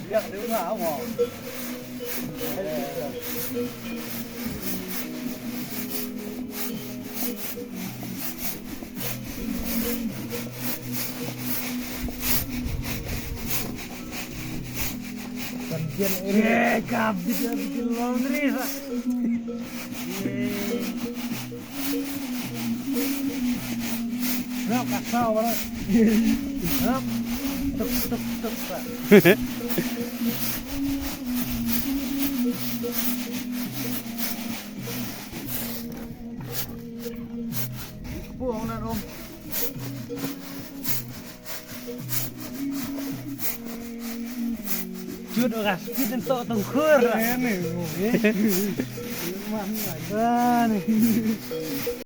Lihat di rumah mau. Bagian ini kabit laundry pak. Nak kasau pak. Nak tuk pak. Buang nak om. Jut orang speed untuk tengkur. Ini, mana?